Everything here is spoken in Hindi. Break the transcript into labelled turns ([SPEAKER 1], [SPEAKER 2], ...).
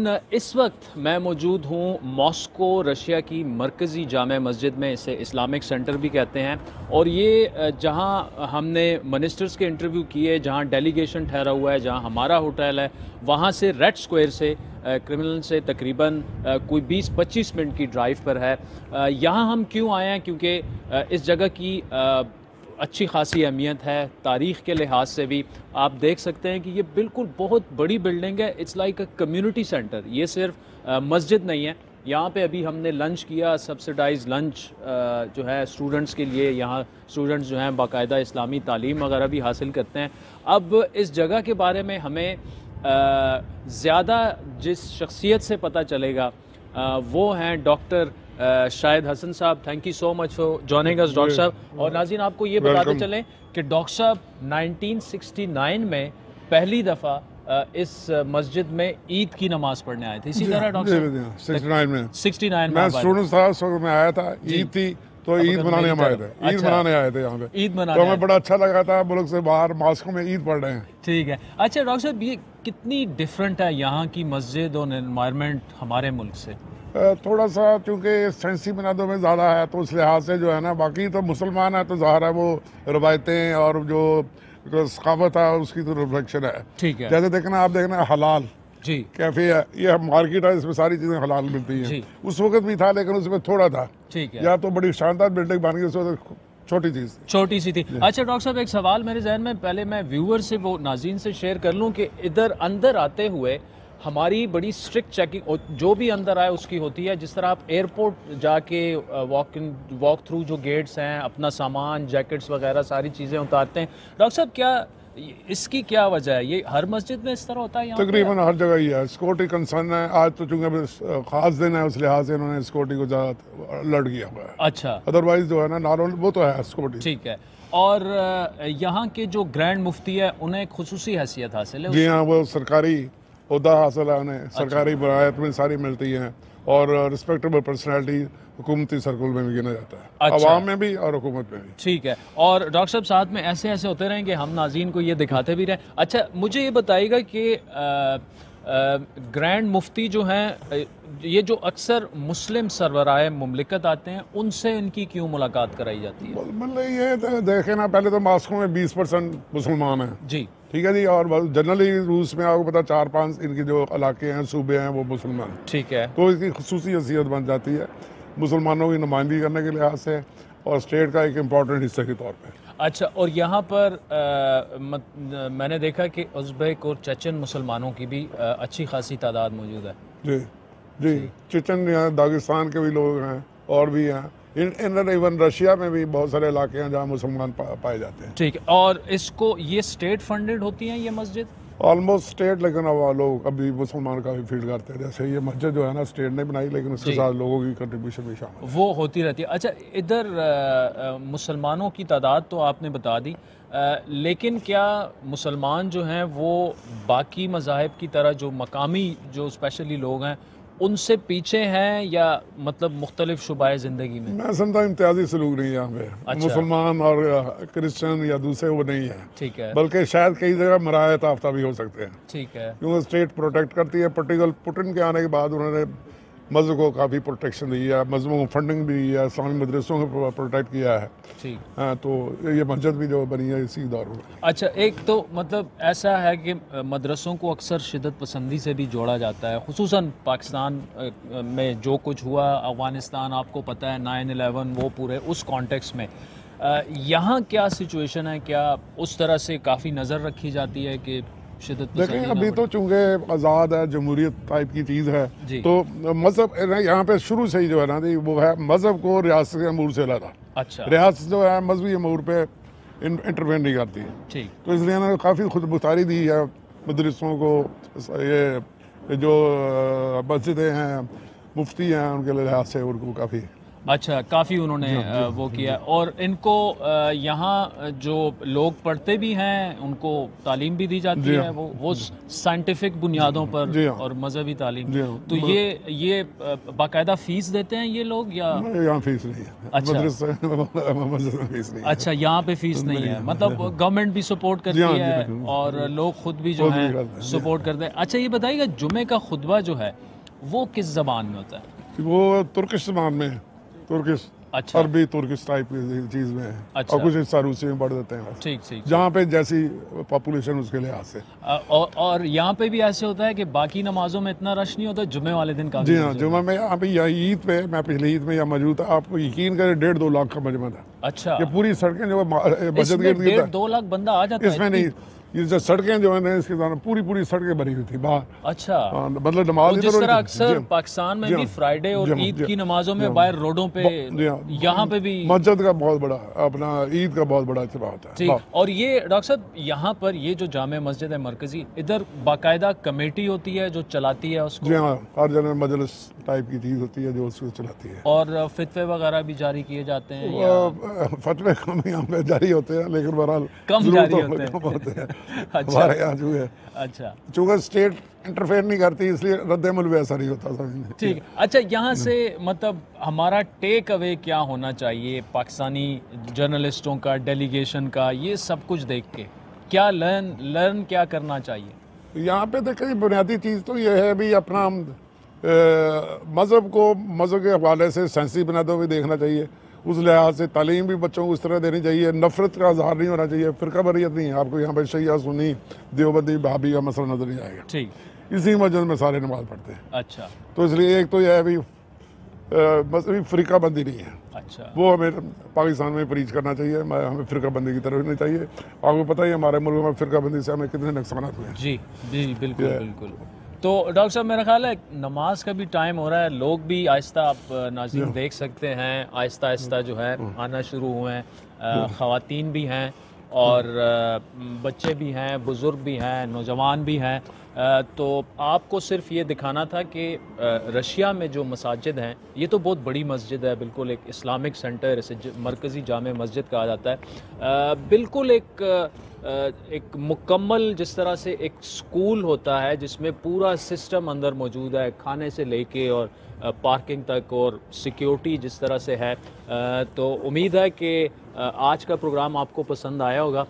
[SPEAKER 1] नाज़रीन, इस वक्त मैं मौजूद हूँ मॉस्को रशिया की मरकज़ी जामे मस्जिद में। इसे इस्लामिक सेंटर भी कहते हैं। और ये जहाँ हमने मिनिस्टर्स के इंटरव्यू किए, जहाँ डेलीगेशन ठहरा हुआ है, जहाँ हमारा होटल है, वहाँ से रेड स्क्वायर से क्रिमिनल से तकरीबन कोई 20-25 मिनट की ड्राइव पर है। यहाँ हम क्यों आए हैं? क्योंकि इस जगह की अच्छी खासी अहमियत है तारीख़ के लिहाज से भी। आप देख सकते हैं कि ये बिल्कुल बहुत बड़ी बिल्डिंग है। It's like a community centre. ये सिर्फ मस्जिद नहीं है। यहाँ पे अभी हमने लंच किया, सब्सिडाइज लंच जो है स्टूडेंट्स के लिए। यहाँ स्टूडेंट्स जो हैं बाकायदा इस्लामी तालीम वगैरह भी हासिल करते हैं। अब इस जगह के बारे में हमें ज़्यादा जिस शख्सियत से पता चलेगा वो हैं डॉक्टर शाहिद हसन साहब। Thank you so much for joining us doctor साहब। और नाज़रीन, आपको ये बताते चलें कि डॉक्टर साहब 1969 में पहली दफ़ा इस मस्जिद में ईद की नमाज़ पढ़ने आए थे। इसी तरह डॉक्टर साहब 69 में
[SPEAKER 2] मैं स्टूडेंट था, उस वक्त मैं आया था। ईद थी तो ईद मनाने हम आए थे। ईद मनाने आए थे यहाँ पे।
[SPEAKER 1] ईद मनाने
[SPEAKER 2] तो हमें बड़ा अच्छा लगा था। मुल्क से बाहर मॉस्को में ईद पढ़ रहे हैं।
[SPEAKER 1] ठीक है। अच्छा डॉक्टर साहब, ये कितनी डिफरेंट है यहाँ की मस्जिद और एनवायरनमेंट हमारे मुल्क से?
[SPEAKER 2] थोड़ा सा चूँकि सेंसी बनादों में ज़्यादा है तो उस लिहाज से जो है ना, बाकी तो मुसलमान है तो ज़ाहिर है वो रवायतें और जो सकाफत है उसकी तो रिफ्लेक्शन है।
[SPEAKER 1] ठीक है।
[SPEAKER 2] जैसे देखना, आप देखना हलाल
[SPEAKER 1] जी
[SPEAKER 2] कैफे है, ये मार्केट है, इसमें सारी चीज़ें हलाल मिलती हैं। उस वक्त भी था लेकिन उसमें थोड़ा था।
[SPEAKER 1] ठीक है।
[SPEAKER 2] या तो बड़ी शानदार बिल्डिंग बन गई, उस वक्त छोटी चीज़
[SPEAKER 1] छोटी सी थी। अच्छा डॉक्टर साहब, एक सवाल मेरे जहन में, पहले मैं व्यूअर से वो नाज़रीन से शेयर कर लूँ कि इधर अंदर आते हुए हमारी बड़ी स्ट्रिक्ट चेकिंग जो भी अंदर आए उसकी होती है। जिस तरह आप एयरपोर्ट जाके वॉक थ्रू जो गेट्स हैं, अपना सामान, जैकेट्स वगैरह सारी चीज़ें उतारते हैं। डॉक्टर साहब, क्या इसकी क्या वजह है? ये हर मस्जिद में इस तरह होता है?
[SPEAKER 2] तकरीबन हर जगह ही है। सिक्योरिटी कंसर्न है। आज तो चूँकि खास दिन है उस लिहाज से इन्होंने सिक्योरिटी को ज़्यादा अलर्ट किया हुआ है।
[SPEAKER 1] अच्छा।
[SPEAKER 2] अदरवाइज जो है ना, नॉर्मल वो तो है सिक्योरिटी।
[SPEAKER 1] ठीक है। और यहाँ के जो ग्रैंड मुफ्ती है उन्हें एक खुसूसी हैसियत हासिल है?
[SPEAKER 2] जी हाँ, वो सरकारी ओहदा हासिल है उन्हें। सरकारी बरायत में सारी मिलती हैं और रिस्पेक्टेबल पर्सनैलिटी हुकूमती सर्कल में भी गिना जाता है।
[SPEAKER 1] अच्छा।
[SPEAKER 2] अवाम में भी और हुकूमत में भी।
[SPEAKER 1] ठीक है। और डॉक्टर साहब, साथ में ऐसे ऐसे होते रहेंगे, हम नाज़रीन को ये दिखाते भी रहें। अच्छा, मुझे ये बताइएगा कि ग्रैंड मुफ्ती जो हैं, ये जो अक्सर मुस्लिम सरवराए मुमलिकत आते हैं, उनसे इनकी क्यों मुलाकात कराई जाती है?
[SPEAKER 2] मतलब ये देखें ना, पहले तो मॉस्को में 20% मुसलमान हैं।
[SPEAKER 1] जी
[SPEAKER 2] ठीक है जी। और जनरली रूस में आपको पता 4-5 इनके जो इलाके हैं, सूबे हैं, वो मुसलमान।
[SPEAKER 1] ठीक है।
[SPEAKER 2] तो इसकी खुसूसी हैसियत बन जाती है मुसलमानों की नुमाइंदगी करने के लिहाज से और स्टेट का एक इम्पॉर्टेंट हिस्से के तौर पे।
[SPEAKER 1] अच्छा, और यहाँ पर मैंने देखा कि उज़्बेक और चेचन मुसलमानों की भी अच्छी खासी तादाद मौजूद है।
[SPEAKER 2] जी जी। चेचन यहाँ दागिस्तान के भी लोग हैं और भी हैं। इवन रशिया में भी बहुत सारे इलाके हैं जहाँ मुसलमान पाए जाते हैं।
[SPEAKER 1] ठीक है। और इसको ये स्टेट फंडेड होती हैं ये मस्जिद?
[SPEAKER 2] ऑलमोस्ट स्टेट, लेकिन अब लोग अभी मुसलमान का भी फील्ड करते हैं। जैसे ये मस्जिद जो है ना, स्टेट ने बनाई लेकिन उसके साथ लोगों की कंट्रीब्यूशन भी शामिल
[SPEAKER 1] वो होती रहती है। अच्छा, इधर मुसलमानों की तादाद तो आपने बता दी, लेकिन क्या मुसलमान जो हैं वो बाकी मज़ाहिब की तरह जो मकामी जो स्पेशली लोग हैं उनसे पीछे हैं, या मतलब मुख्तलिफ शुबाए ज़िंदगी में?
[SPEAKER 2] मैं समझता हूँ इम्तियाजी सलूक नहीं है यहाँ पे।
[SPEAKER 1] अच्छा।
[SPEAKER 2] मुसलमान और क्रिश्चियन या दूसरे वो नहीं है।
[SPEAKER 1] ठीक है।
[SPEAKER 2] बल्कि शायद कई जगह मरायत आफ्ता भी हो सकते हैं।
[SPEAKER 1] ठीक है।
[SPEAKER 2] क्योंकि स्टेट प्रोटेक्ट करती है। पर्टिकुलर पुटिन के आने के बाद उन्होंने मस्जिद को काफ़ी प्रोटेक्शन दी है, मस्जिदों को फंडिंग भी दी है, इस्लामी मदरसों को प्रोटेक्ट किया है।
[SPEAKER 1] ठीक।
[SPEAKER 2] हाँ, तो ये मस्जिद भी जो बनी है इसी दौर में।
[SPEAKER 1] अच्छा, एक तो मतलब ऐसा है कि मदरसों को अक्सर शिदत पसंदी से भी जोड़ा जाता है, खुसूसन पाकिस्तान में जो कुछ हुआ, अफ़गानिस्तान आपको पता है, 9/11, वो पूरे उस कॉन्टेक्स्ट में यहाँ क्या सिचुएशन है? क्या उस तरह से काफ़ी नज़र रखी जाती है कि
[SPEAKER 2] देखें, अभी तो चूँकि आज़ाद है, जमहूरियत टाइप की चीज़ है, तो मज़हब यहाँ पे शुरू से ही जो है ना, वो है मज़हब को रियासत के अमूर से लाता।
[SPEAKER 1] अच्छा।
[SPEAKER 2] रियासत जो है मजहबी अमूर पे इंटरवेन नहीं करती।
[SPEAKER 1] ठीक।
[SPEAKER 2] तो इसलिए ना काफ़ी खुद मुख्तारी दी है मदरसों को। ये जो मस्जिदें हैं, मुफ्ती हैं, उनके लिहाज से उनको काफ़ी
[SPEAKER 1] अच्छा, काफ़ी उन्होंने वो किया। और इनको यहाँ जो लोग पढ़ते भी हैं उनको तालीम भी दी जाती है, वो साइंटिफिक बुनियादों पर और मजहबी तालीम। तो ये बाकायदा फ़ीस देते हैं ये लोग या
[SPEAKER 2] यहाँ फीस नहीं है?
[SPEAKER 1] अच्छा
[SPEAKER 2] फीस नहीं है।
[SPEAKER 1] अच्छा, यहाँ पे फीस नहीं है, मतलब गवर्नमेंट भी सपोर्ट करती है और लोग खुद भी जो है सपोर्ट करते हैं। अच्छा, ये बताइएगा जुमे का खुतबा जो है वो किस ज़बान में होता है?
[SPEAKER 2] वो तुर्किश ज़बान में है, तुर्किश,
[SPEAKER 1] अच्छा,
[SPEAKER 2] अरबी तुर्किश टाइप की चीज़ में है।
[SPEAKER 1] अच्छा,
[SPEAKER 2] और कुछ हिस्सा रूसी में पढ़ देते हैं।
[SPEAKER 1] ठीक ठीक।
[SPEAKER 2] जहाँ पे जैसी पॉपुलेशन उसके लिहाज से।
[SPEAKER 1] और यहाँ पे भी ऐसे होता है कि बाकी नमाजों में इतना रश नहीं होता, जुमे वाले दिन का?
[SPEAKER 2] जी हाँ, जुमा में यहाँ पे या ईद पे, मैं पिछली ईद में यहाँ मौजूद था, आपको यकीन करें 1.5-2 लाख का मजमा था।
[SPEAKER 1] अच्छा,
[SPEAKER 2] ये पूरी सड़कें जो मस्जिद के
[SPEAKER 1] 1.5-2 लाख बंदा आ जाता है
[SPEAKER 2] इसमें नहीं, ये जो सड़कें जो है इसके दौरान पूरी सड़कें भरी हुई थी बाहर।
[SPEAKER 1] अच्छा,
[SPEAKER 2] मतलब नमाज
[SPEAKER 1] जिस तरह अक्सर पाकिस्तान में भी फ्राइडे और ईद की नमाजों में बाहर रोडों पे, यहाँ पे भी
[SPEAKER 2] मस्जिद का बहुत बड़ा, अपना ईद का बहुत बड़ा इत्तेफाक होता है।
[SPEAKER 1] ठीक। और ये डॉक्टर साहब यहाँ पर ये जो जामे मस्जिद है मरकजी, इधर बाकायदा कमेटी होती है जो चलाती है उसको?
[SPEAKER 2] जी हाँ, हर जगह मजलिस टाइप की चीज़ होती है जो उसको चलाती है।
[SPEAKER 1] और फितवे वगैरह भी जारी किए जाते हैं या
[SPEAKER 2] फतवे कम यहाँ पे जारी होते हैं, लेकिन बहरहाल
[SPEAKER 1] कम जारी होते हैं?
[SPEAKER 2] हमारे यहाँ जो है,
[SPEAKER 1] अच्छा,
[SPEAKER 2] चूँकि स्टेट इंटरफेयर नहीं करती इसलिए रद्द-ए-अमल भी ऐसा नहीं होता समझ।
[SPEAKER 1] ठीक। अच्छा, यहाँ से मतलब हमारा टेक अवे क्या होना चाहिए पाकिस्तानी जर्नलिस्टों का, डेलीगेशन का, ये सब कुछ देख के क्या लर्न क्या करना चाहिए?
[SPEAKER 2] यहाँ पे देखें, बुनियादी चीज़ तो ये है भी अपना मज़हब को मज़हब के हवाले से सेंसी बुनियादों भी देखना चाहिए। उस लिहाज से तालीम भी बच्चों को इस तरह देनी चाहिए, नफरत का इजहार नहीं होना चाहिए, फ़िरक़ावारियत नहीं है। आपको यहाँ पर शिया सुन्नी देवबंदी भाभी का मसला नजर नहीं आएगा।
[SPEAKER 1] ठीक,
[SPEAKER 2] इसी मस्जिद में सारे नमाज पढ़ते हैं।
[SPEAKER 1] अच्छा,
[SPEAKER 2] तो इसलिए एक तो यह है भी मजहबी फ़िरक़ाबंदी नहीं है।
[SPEAKER 1] अच्छा,
[SPEAKER 2] वो हमें पाकिस्तान में प्रीच करना चाहिए, हमें फ़िरक़ाबंदी की तरफ नहीं चाहिए। आपको पता ही हमारे मुल्क में फ़िरक़ाबंदी से हमें कितने नुकसान हुए हैं।
[SPEAKER 1] जी जी, बिल्कुल बिल्कुल। तो डॉक्टर साहब, मेरा ख्याल है नमाज का भी टाइम हो रहा है, लोग भी आहिस्ता, आप नाज़रीन देख सकते हैं, आहिस्ता आहिस्ता जो है आना शुरू हुए हैं, ख़वातीन भी हैं और बच्चे भी हैं, बुज़ुर्ग भी हैं, नौजवान भी हैं। तो आपको सिर्फ ये दिखाना था कि रशिया में जो मसाजिद हैं, ये तो बहुत बड़ी मस्जिद है, बिल्कुल एक इस्लामिक सेंटर, इसे मरकज़ी जामे मस्जिद कहा जाता है। बिल्कुल एक मुकम्मल, जिस तरह से एक स्कूल होता है जिसमें पूरा सिस्टम अंदर मौजूद है, खाने से लेके और पार्किंग तक और सिक्योरिटी जिस तरह से है। तो उम्मीद है कि आज का प्रोग्राम आपको पसंद आया होगा।